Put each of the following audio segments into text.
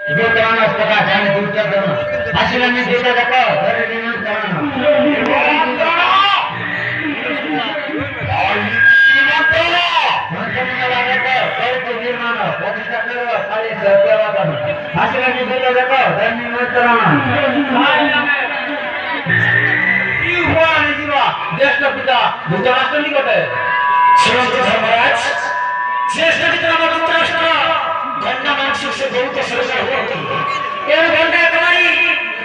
जो कराना उसका जाने दूसरा करना आशीर्वाद में देता देखो धरे निर्माण कराना आशीर्वाद में देता देखो धरे निर्माण कराना ज्येष्ठ पिता धृतराष्ट्र निकटे श्रीमंत धर्मराज ज्येष्ठ पिता धृतराष्ट्र घंटा मानसिक से बहुत सरकार होती है ये घंटा तुम्हारी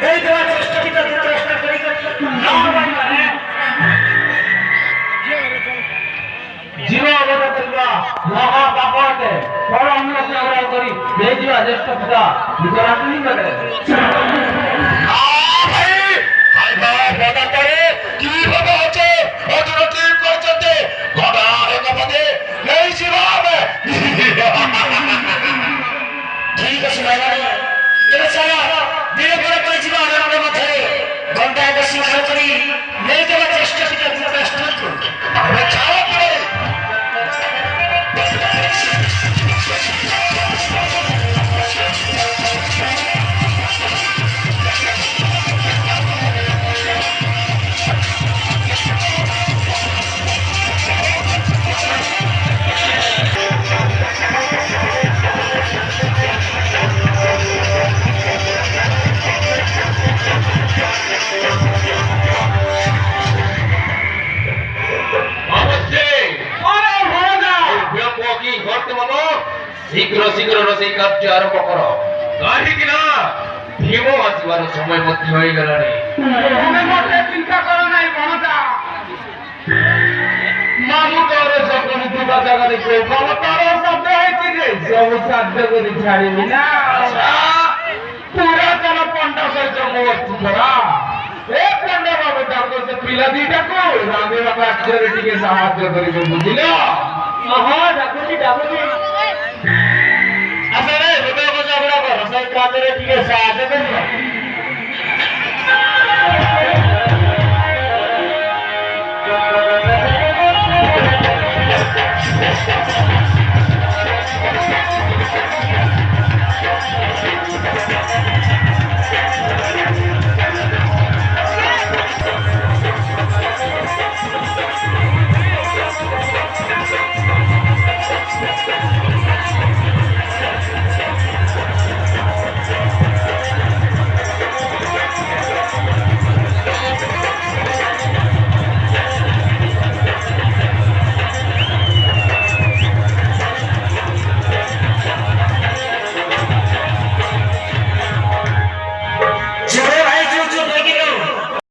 गई देवा ज्येष्ठ पिता धृतराष्ट्र करेगा नाम बनना है जीवा बड़ा करवा महा पापाते और हम लोग से आग्रह करी गई देवा ज्येष्ठ पिता धृतराष्ट्र निकटे কিভাবে হচ্ছে অজরতি করতে গড়া একা পদে নেই জীবন ঠিক আছে বাবা এর ছাড়া ধীরে ধীরে করে জীবন আমাদের মাথায় ঘন্টা একটা শিক্ষা করি নেই দেওয়ার চেষ্টা পিতা যুক্তরাষ্ট্র আমরা ছাড়া পড়ে শীঘ্র শীঘ্র রসেই কার্য আরম্ভ করো কাহিকি না ভীম আসিবার সময় মধ্যে হয়ে গেল রে মনে মধ্যে চিন্তা করো নাই মমতা মামু তোর সকল দুটা জায়গা দেখো মমতার শব্দ হয়েছে রে সব সাধ্য করে ছাড়িবি না পুরা চলো পন্ডা সহিত মোট ধরা এ পন্ডা বাবু ডাকো সে পিলা দিটাকো রামের কাজরে টিকে সাহায্য করিবে বুঝিল ডাকুছি আসলে রোদে বজা বড় রসাই কাজরে টিকে সাহায্য করিবে